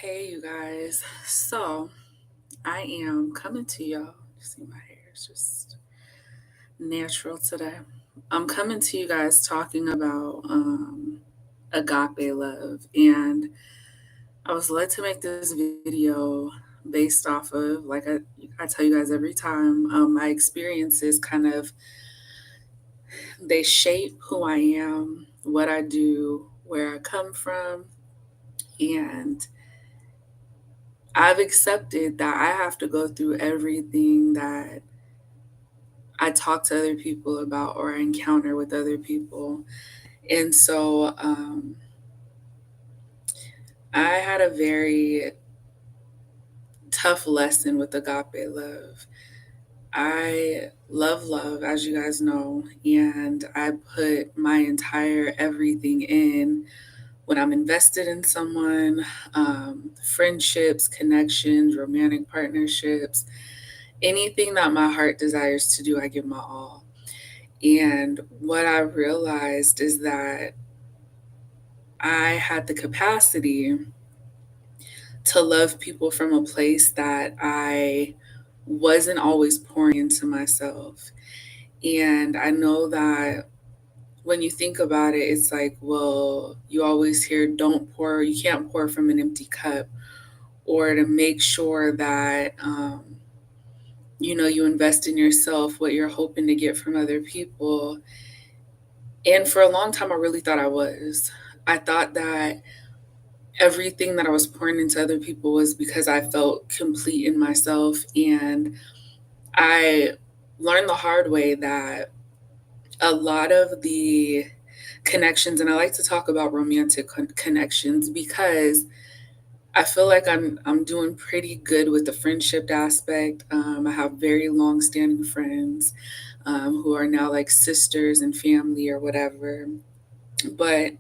Hey, you guys. So I am coming to y'all. See, my hair is just natural today. I'm coming to you guys talking about agape love, and I was led to make this video based off of, I tell you guys every time, my experiences kind of they shape who I am, what I do, where I come from, and I've accepted that I have to go through everything that I talk to other people about or I encounter with other people. And so I had a very tough lesson with agape love. I love love, as you guys know, and I put my entire everything in when I'm invested in someone, friendships, connections, romantic partnerships, anything that my heart desires to do, I give my all. And what I realized is that I had the capacity to love people from a place that I wasn't always pouring into myself. And I know that when you think about it, it's like, well, you always hear, don't pour, you can't pour from an empty cup, or to make sure that, you invest in yourself, what you're hoping to get from other people. And for a long time, I really thought I was. I thought that everything that I was pouring into other people was because I felt complete in myself. And I learned the hard way that a lot of the connections, and I like to talk about romantic connections because I feel like I'm doing pretty good with the friendship aspect. I have very long standing friends who are now like sisters and family or whatever. But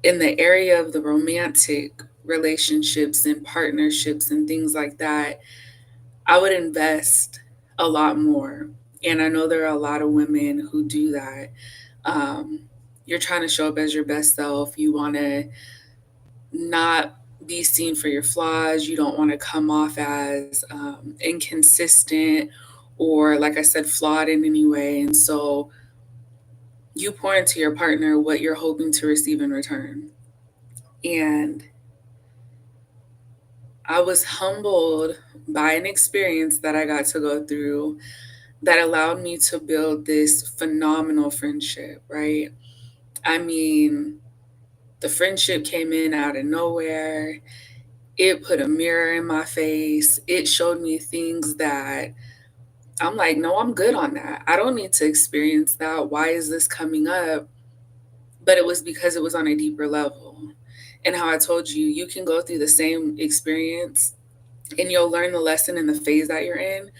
in the area of the romantic relationships and partnerships and things like that, I would invest a lot more. And I know there are a lot of women who do that. Um, you're trying to show up as your best self. You want to not be seen for your flaws. You don't want to come off as inconsistent or, like I said, flawed in any way. And so you pour into your partner what you're hoping to receive in return. And I was humbled by an experience that I got to go through that allowed me to build this phenomenal friendship, right? I mean, the friendship came in out of nowhere. It put a mirror in my face. It showed me things that I'm like, no, I'm good on that. I don't need to experience that. Why is this coming up? But it was because it was on a deeper level. And how I told you, you can go through the same experience and you'll learn the lesson in the phase that you're in.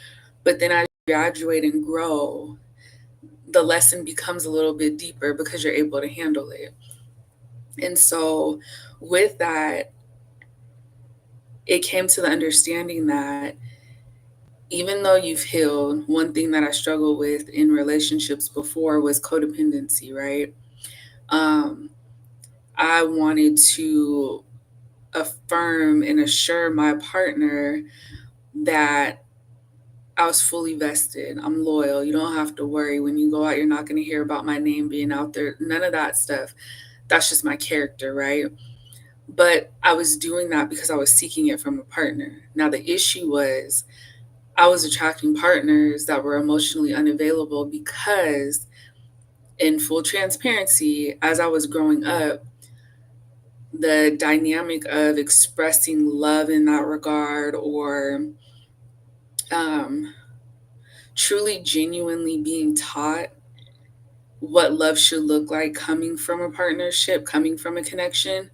But then as you graduate and grow, the lesson becomes a little bit deeper because you're able to handle it. And so, with that, it came to the understanding that even though you've healed, one thing that I struggled with in relationships before was codependency, right? Um, I wanted to affirm and assure my partner that I was fully vested. I'm loyal. You don't have to worry. When you go out, you're not going to hear about my name being out there. None of that stuff. That's just my character, right? But I was doing that because I was seeking it from a partner. Now, the issue was I was attracting partners that were emotionally unavailable because, in full transparency, as I was growing up, the dynamic of expressing love in that regard or um, truly genuinely being taught what love should look like coming from a partnership, coming from a connection,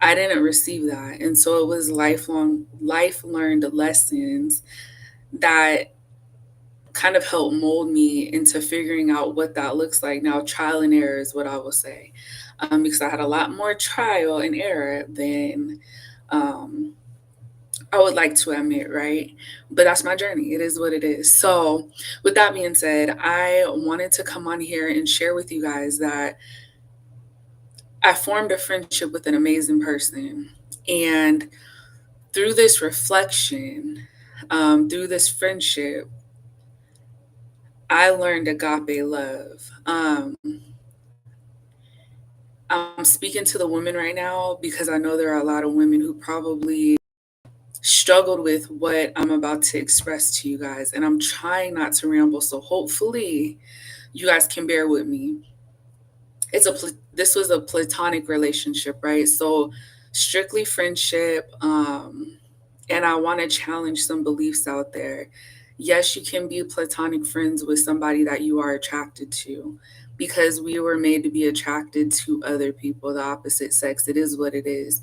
I didn't receive that. And so it was life learned lessons that kind of helped mold me into figuring out what that looks like. Now, trial and error is what I will say, because I had a lot more trial and error than um, I would like to admit, right? But that's my journey. It is what it is. So, with that being said, I wanted to come on here and share with you guys that I formed a friendship with an amazing person. And through this reflection, through this friendship, I learned agape love. I'm speaking to the women right now because I know there are a lot of women who probably struggled with what I'm about to express to you guys. And I'm trying not to ramble. So hopefully you guys can bear with me. This was a platonic relationship, right? So strictly friendship. And I want to challenge some beliefs out there. Yes, you can be platonic friends with somebody that you are attracted to because we were made to be attracted to other people, the opposite sex. It is what it is.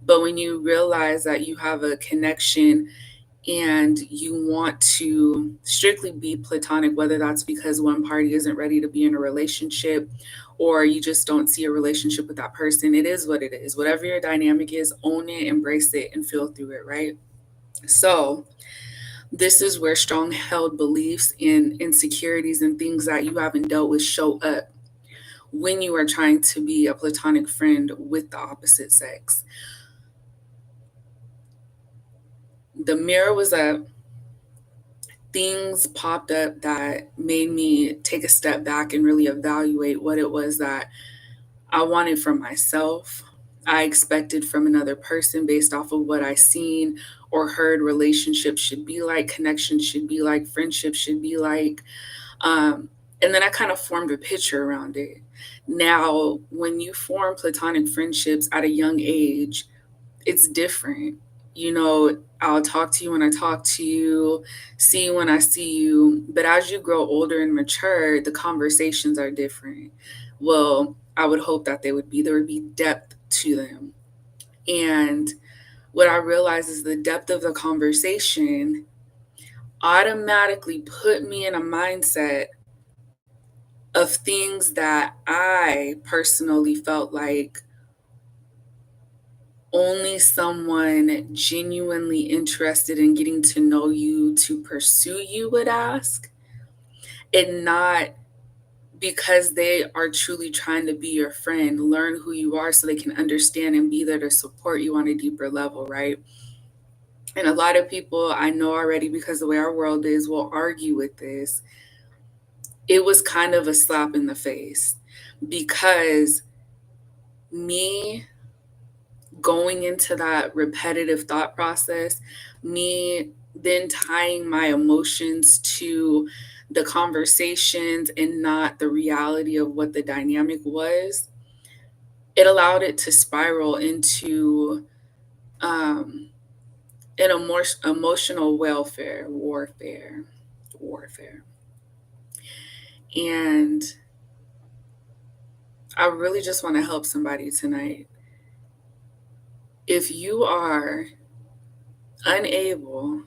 But when you realize that you have a connection and you want to strictly be platonic, whether that's because one party isn't ready to be in a relationship or you just don't see a relationship with that person, it is what it is. Whatever your dynamic is, own it, embrace it, and feel through it, right? So, this is where strong held beliefs and insecurities and things that you haven't dealt with show up when you are trying to be a platonic friend with the opposite sex. The mirror was up, things popped up that made me take a step back and really evaluate what it was that I wanted from myself. I expected from another person based off of what I seen or heard relationships should be like, connections should be like, friendship should be like. And then I kind of formed a picture around it. Now, when you form platonic friendships at a young age, it's different. You know, I'll talk to you when I talk to you, see you when I see you. But as you grow older and mature, the conversations are different. Well, I would hope that there would be depth to them. And what I realized is the depth of the conversation automatically put me in a mindset of things that I personally felt like only someone genuinely interested in getting to know you to pursue you would ask, and not because they are truly trying to be your friend, learn who you are so they can understand and be there to support you on a deeper level, right? And a lot of people I know already, because the way our world is, will argue with this. It was kind of a slap in the face because me going into that repetitive thought process, me then tying my emotions to the conversations and not the reality of what the dynamic was, it allowed it to spiral into um, emotional warfare. And I really just want to help somebody tonight. If you are unable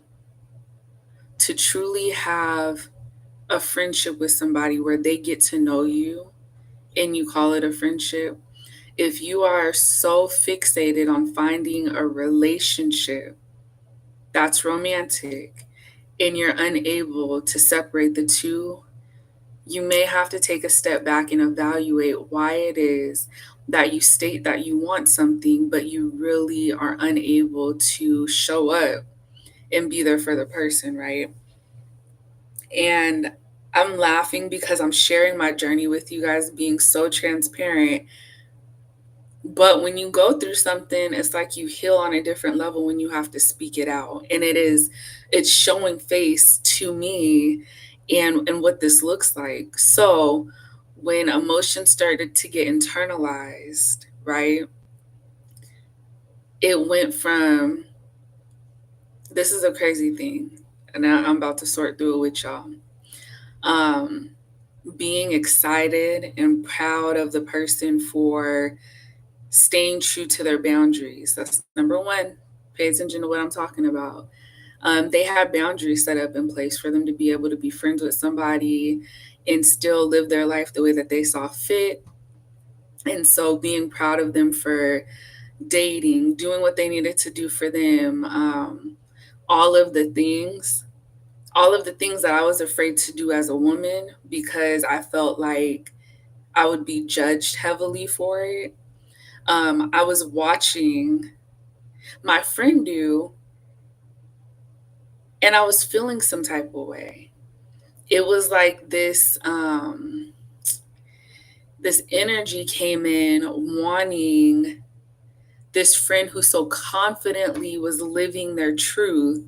to truly have a friendship with somebody where they get to know you and you call it a friendship, if you are so fixated on finding a relationship that's romantic and you're unable to separate the two, you may have to take a step back and evaluate why it is that you state that you want something, but you really are unable to show up and be there for the person, right? And I'm laughing because I'm sharing my journey with you guys, being so transparent. But when you go through something, it's like you heal on a different level when you have to speak it out. And it's showing face to me and what this looks like. So when emotions started to get internalized, right? It went from, this is a crazy thing. And now I'm about to sort through it with y'all. Um, Being excited and proud of the person for staying true to their boundaries. That's number one. Pay attention to what I'm talking about. They have boundaries set up in place for them to be able to be friends with somebody and still live their life the way that they saw fit. And so being proud of them for dating, doing what they needed to do for them, all of the things, all of the things that I was afraid to do as a woman because I felt like I would be judged heavily for it. I was watching My friend knew, and I was feeling some type of way. It was like this energy came in wanting this friend who so confidently was living their truth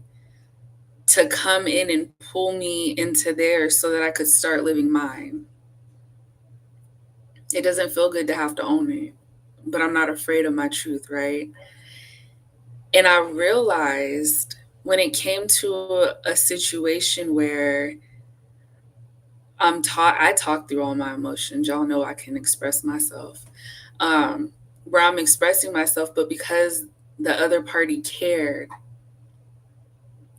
to come in and pull me into theirs so that I could start living mine. It doesn't feel good to have to own it, but I'm not afraid of my truth, right? And I realized when it came to a situation where I talk through all my emotions. Y'all know I can express myself. Um, where I'm expressing myself, but because the other party cared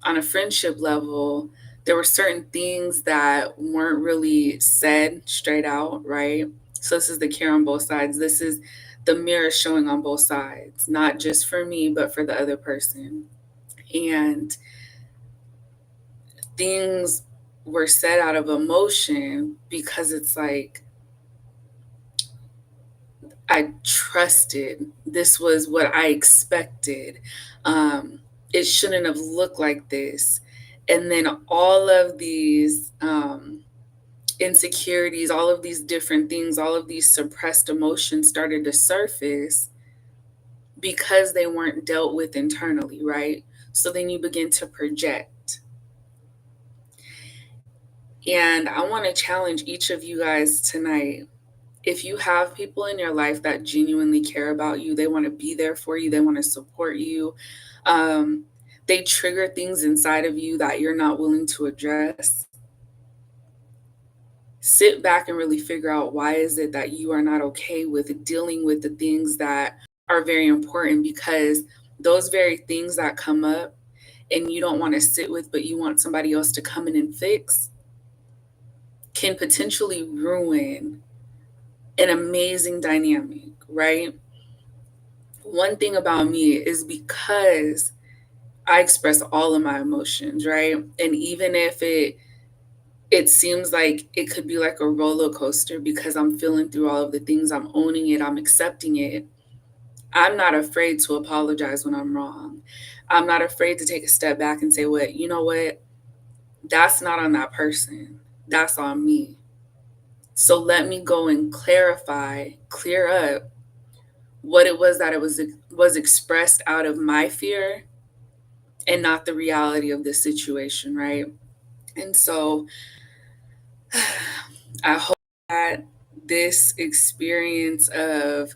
on a friendship level, there were certain things that weren't really said straight out, right? So this is the care on both sides. This is the mirror showing on both sides, not just for me, but for the other person. And things were said out of emotion because it's like I trusted. This was what I expected. It shouldn't have looked like this. And then all of these insecurities, all of these different things, all of these suppressed emotions started to surface because they weren't dealt with internally, right? So then you begin to project. And I want to challenge each of you guys tonight. If you have people in your life that genuinely care about you, they want to be there for you, they want to support you, um, they trigger things inside of you that you're not willing to address, sit back and really figure out why is it that you are not okay with dealing with the things that are very important, because those very things that come up and you don't want to sit with but you want somebody else to come in and fix can potentially ruin an amazing dynamic, right? One thing about me is because I express all of my emotions, right? And even if it seems like it could be like a roller coaster because I'm feeling through all of the things, I'm owning it, I'm accepting it. I'm not afraid to apologize when I'm wrong. I'm not afraid to take a step back and say, "What, you know what? That's not on that person. That's on me." So let me go and clarify, clear up what it was that it was expressed out of my fear and not the reality of the situation, right? And so I hope that this experience of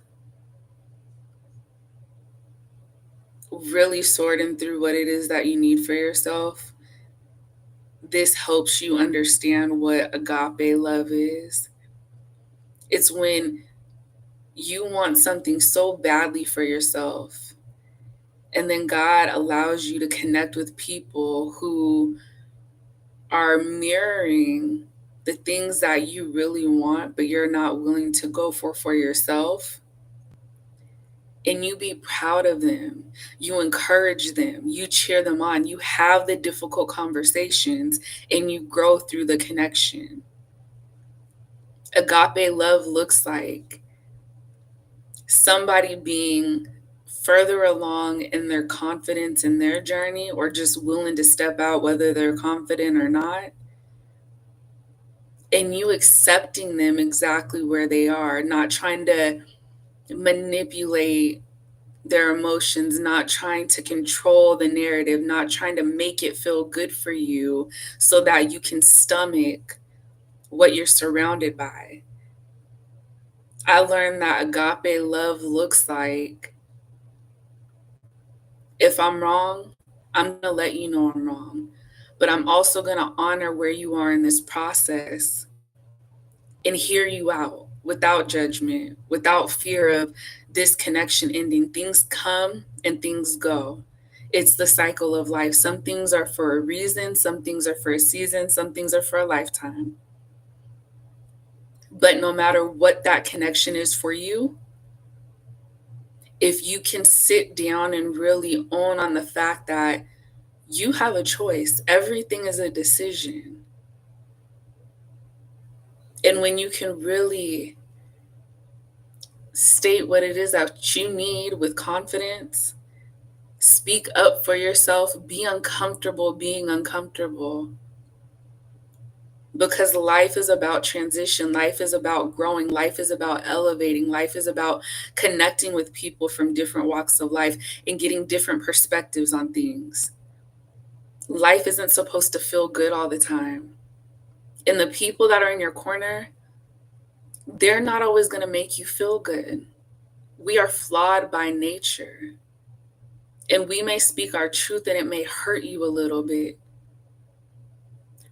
really sorting through what it is that you need for yourself, this helps you understand what agape love is. It's when you want something so badly for yourself, and then God allows you to connect with people who are mirroring the things that you really want, but you're not willing to go for yourself. And you be proud of them. You encourage them. You cheer them on. You have the difficult conversations and you grow through the connection. Agape love looks like somebody being further along in their confidence in their journey, or just willing to step out whether they're confident or not, and you accepting them exactly where they are, not trying to manipulate their emotions, not trying to control the narrative, not trying to make it feel good for you so that you can stomach what you're surrounded by. I learned that agape love looks like, if I'm wrong, I'm going to let you know I'm wrong. But I'm also going to honor where you are in this process and hear you out without judgment, without fear of this connection ending. Things come and things go. It's the cycle of life. Some things are for a reason, some things are for a season, some things are for a lifetime. But no matter what that connection is for you, if you can sit down and really own on the fact that you have a choice, everything is a decision. And when you can really state what it is that you need with confidence, Speak up for yourself. Be uncomfortable being uncomfortable. Because life is about transition. Life is about growing. Life is about elevating. Life is about connecting with people from different walks of life and getting different perspectives on things. Life isn't supposed to feel good all the time. And the people that are in your corner, they're not always going to make you feel good. We are flawed by nature. And we may speak our truth and it may hurt you a little bit.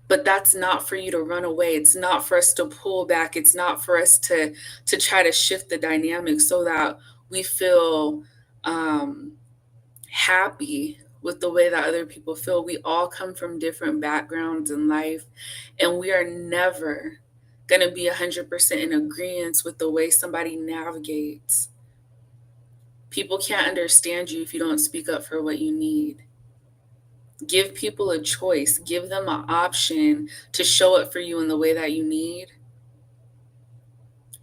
But that's not for you to run away. It's not for us to pull back. It's not for us to try to shift the dynamic so that we feel happy with the way that other people feel. We all come from different backgrounds in life, and we are never going to be 100% in agreement with the way somebody navigates. People can't understand you if you don't speak up for what you need. Give people a choice. Give them an option to show up for you in the way that you need.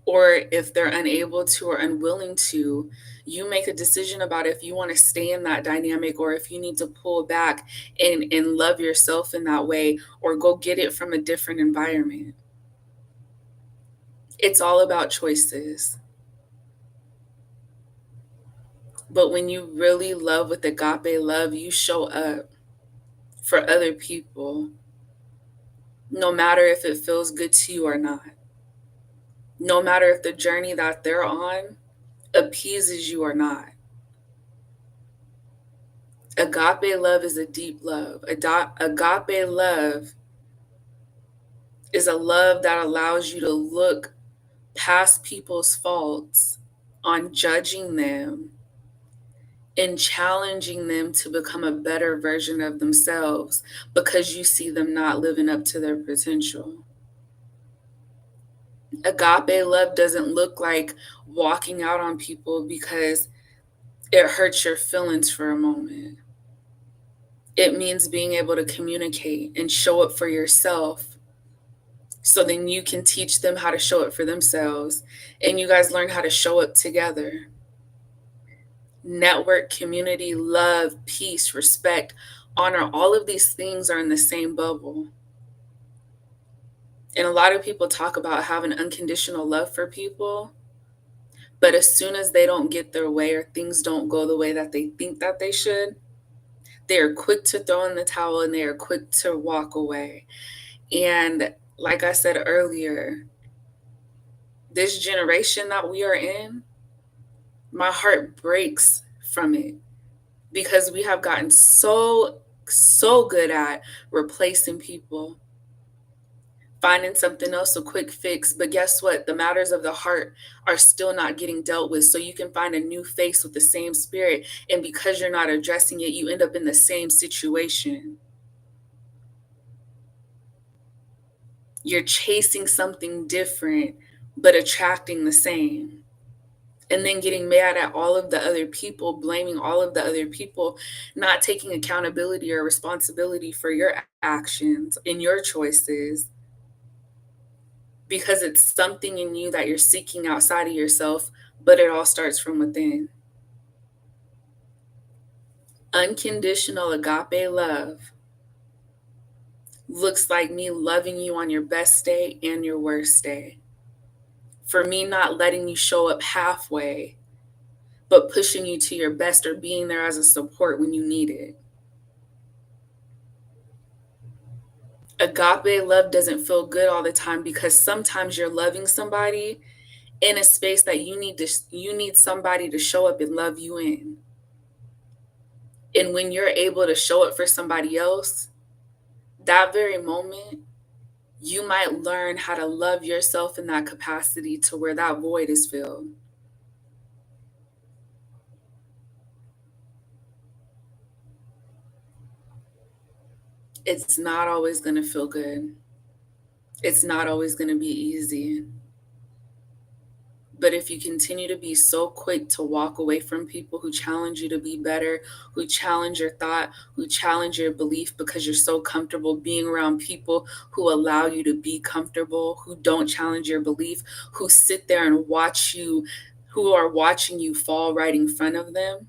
Or if they're unable to or unwilling to, you make a decision about if you want to stay in that dynamic or if you need to pull back and love yourself in that way or go get it from a different environment. It's all about choices. But when you really love with agape love, you show up for other people, no matter if it feels good to you or not. No matter if the journey that they're on appeases you or not. Agape love is a deep love. Agape love is a love that allows you to look past people's faults on judging them and challenging them to become a better version of themselves because you see them not living up to their potential. Agape love doesn't look like walking out on people because it hurts your feelings for a moment. It means being able to communicate and show up for yourself so then you can teach them how to show up for themselves and you guys learn how to show up together. Network, community, love, peace, respect, honor, all of these things are in the same bubble. And a lot of people talk about having unconditional love for people, but as soon as they don't get their way or things don't go the way that they think that they should, they are quick to throw in the towel and they are quick to walk away. And like I said earlier, this generation that we are in, my heart breaks from it because we have gotten so good at replacing people, finding something else, a quick fix. But guess what? The matters of the heart are still not getting dealt with. So you can find a new face with the same spirit. And because you're not addressing it, you end up in the same situation. You're chasing something different, but attracting the same. And then getting mad at all of the other people, blaming all of the other people, not taking accountability or responsibility for your actions and your choices because it's something in you that you're seeking outside of yourself, but it all starts from within. Unconditional agape love looks like me loving you on your best day and your worst day. For me, not letting you show up halfway, but pushing you to your best or being there as a support when you need it. Agape love doesn't feel good all the time because sometimes you're loving somebody in a space that you need somebody to show up and love you in. And when you're able to show up for somebody else, that very moment, you might learn how to love yourself in that capacity to where that void is filled. It's not always going to feel good. It's not always going to be easy. But if you continue to be so quick to walk away from people who challenge you to be better, who challenge your thought, who challenge your belief because you're so comfortable being around people who allow you to be comfortable, who don't challenge your belief, who sit there and watch you, who are watching you fall right in front of them,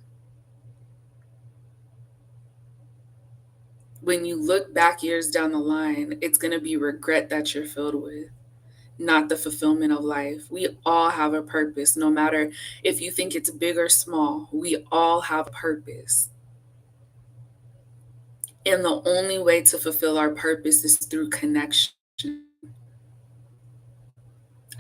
When you look back years down the line, it's going to be regret that you're filled with, not the fulfillment of life. We all have a purpose, no matter if you think it's big or small. We all have a purpose. And the only way to fulfill our purpose is through connection.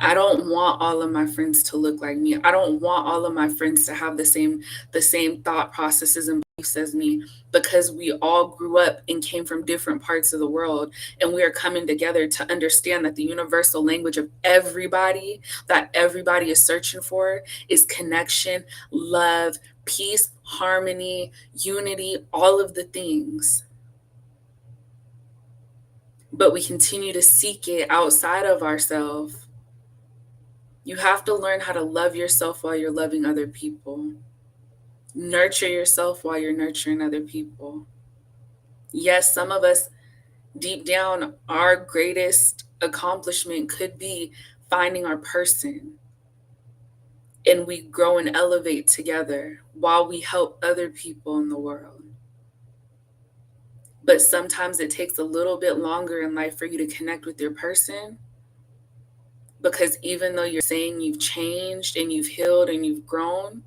I don't want all of my friends to look like me. I don't want all of my friends to have the same thought processes and beliefs as me, because we all grew up and came from different parts of the world, and we are coming together to understand that the universal language of everybody, that everybody is searching for, is connection, love, peace, harmony, unity, all of the things. But we continue to seek it outside of ourselves. You have to learn how to love yourself while you're loving other people. Nurture yourself while you're nurturing other people. Yes, some of us, deep down, our greatest accomplishment could be finding our person, and we grow and elevate together while we help other people in the world. But sometimes it takes a little bit longer in life for you to connect with your person, because even though you're saying you've changed and you've healed and you've grown,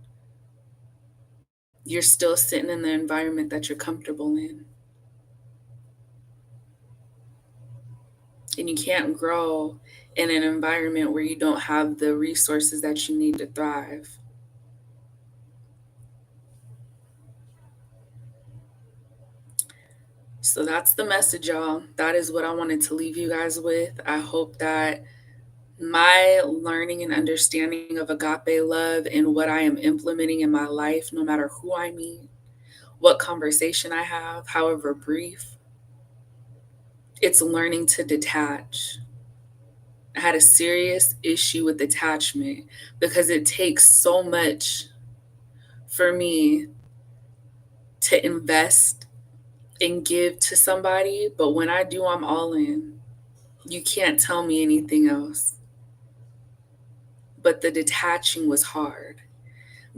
you're still sitting in the environment that you're comfortable in. And you can't grow in an environment where you don't have the resources that you need to thrive. So that's the message, y'all. That is what I wanted to leave you guys with. I hope that my learning and understanding of agape love and what I am implementing in my life, no matter who I meet, what conversation I have, however brief, it's learning to detach. I had a serious issue with attachment because it takes so much for me to invest and give to somebody, but when I do, I'm all in. You can't tell me anything else. But the detaching was hard.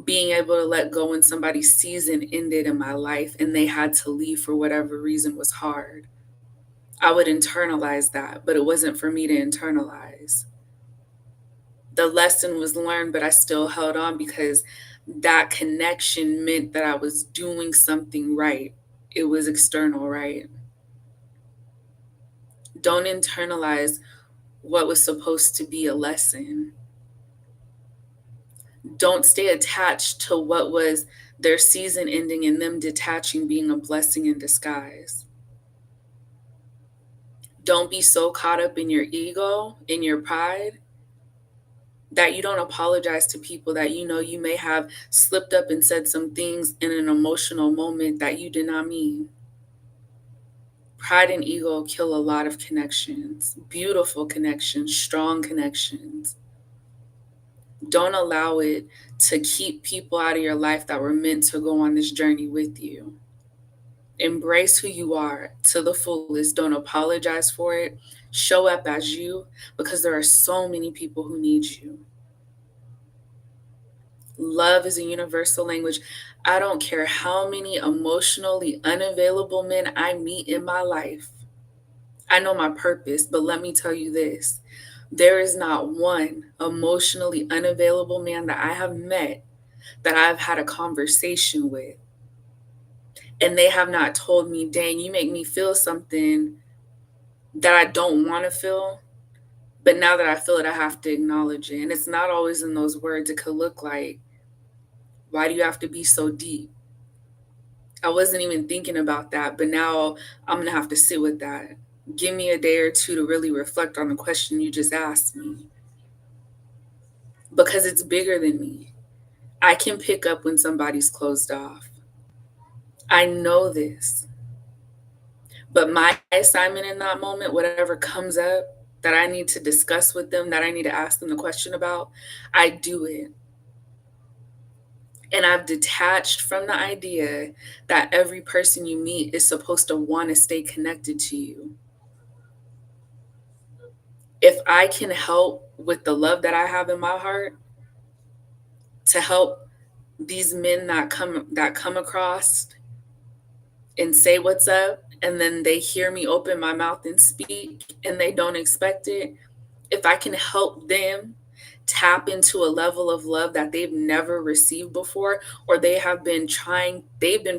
Being able to let go when somebody's season ended in my life and they had to leave for whatever reason was hard. I would internalize that, but it wasn't for me to internalize. The lesson was learned, but I still held on because that connection meant that I was doing something right. It was external, right? Don't internalize what was supposed to be a lesson. Don't stay attached to what was their season ending and them detaching being a blessing in disguise. Don't be so caught up in your ego, in your pride, that you don't apologize to people that you know you may have slipped up and said some things in an emotional moment that you did not mean. Pride and ego kill a lot of connections, beautiful connections, strong connections. Don't allow it to keep people out of your life that were meant to go on this journey with you. Embrace who you are to the fullest. Don't apologize for it. Show up as you, because there are so many people who need you. Love is a universal language. I don't care how many emotionally unavailable men I meet in my life. I know my purpose, but let me tell you this. There is not one emotionally unavailable man that I have met that I've had a conversation with, and they have not told me, dang, you make me feel something that I don't want to feel. But now that I feel it, I have to acknowledge it. And it's not always in those words. It could look like, why do you have to be so deep? I wasn't even thinking about that, but now I'm going to have to sit with that. Give me a day or two to really reflect on the question you just asked me, because it's bigger than me. I can pick up when somebody's closed off. I know this. But my assignment in that moment, whatever comes up that I need to discuss with them, that I need to ask them the question about, I do it. And I've detached from the idea that every person you meet is supposed to want to stay connected to you. If I can help with the love that I have in my heart to help these men that come across and say what's up, and then they hear me open my mouth and speak and they don't expect it, if I can help them tap into a level of love that they've never received before, or they've been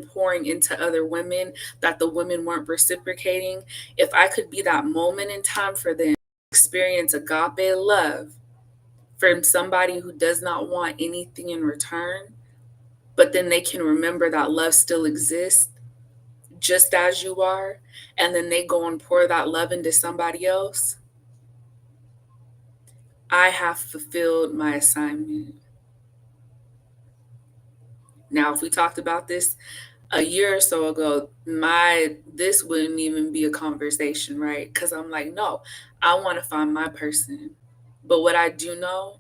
pouring into other women that the women weren't reciprocating, if I could be that moment in time for them, experience agape love from somebody who does not want anything in return, but then they can remember that love still exists just as you are, and then they go and pour that love into somebody else, I have fulfilled my assignment. Now, if we talked about this a year or so ago, this wouldn't even be a conversation, right? Because I'm like, no, I want to find my person. But what I do know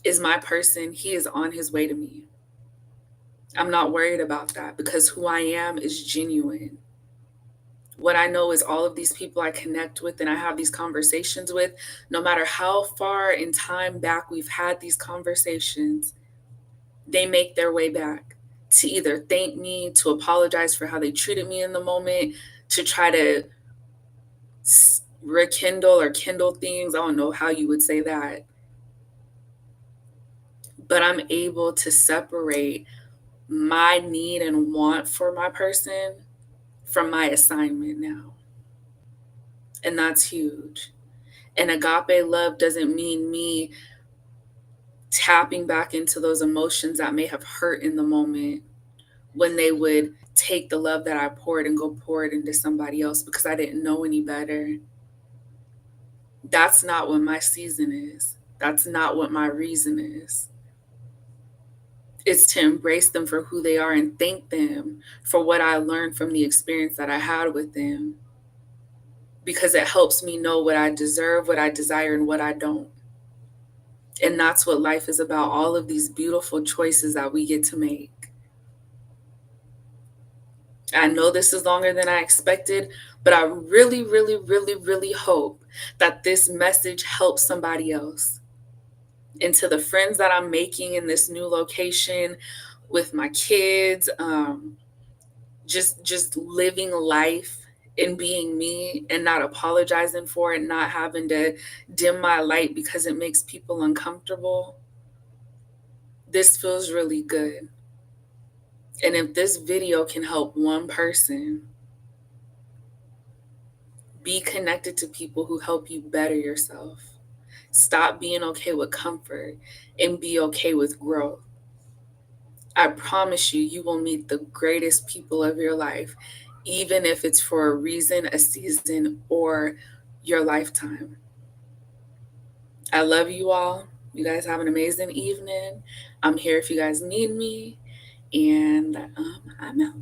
is my person, he is on his way to me. I'm not worried about that because who I am is genuine. What I know is all of these people I connect with and I have these conversations with, no matter how far in time back we've had these conversations, they make their way back to either thank me, to apologize for how they treated me in the moment, to try to rekindle or kindle things. I don't know how you would say that. But I'm able to separate my need and want for my person from my assignment now. And that's huge. And agape love doesn't mean me tapping back into those emotions that may have hurt in the moment when they would take the love that I poured and go pour it into somebody else because I didn't know any better. That's not what my season is. That's not what my reason is. It's to embrace them for who they are and thank them for what I learned from the experience that I had with them, because it helps me know what I deserve, what I desire, and what I don't. And that's what life is about, all of these beautiful choices that we get to make. I know this is longer than I expected, but I really, really, really, really hope that this message helps somebody else. And to the friends that I'm making in this new location with my kids, just living life and being me and not apologizing for it, not having to dim my light because it makes people uncomfortable. This feels really good. And if this video can help one person, be connected to people who help you better yourself. Stop being okay with comfort and be okay with growth. I promise you, you will meet the greatest people of your life, even if it's for a reason, a season, or your lifetime. I love you all. You guys have an amazing evening. I'm here if you guys need me, and I'm out.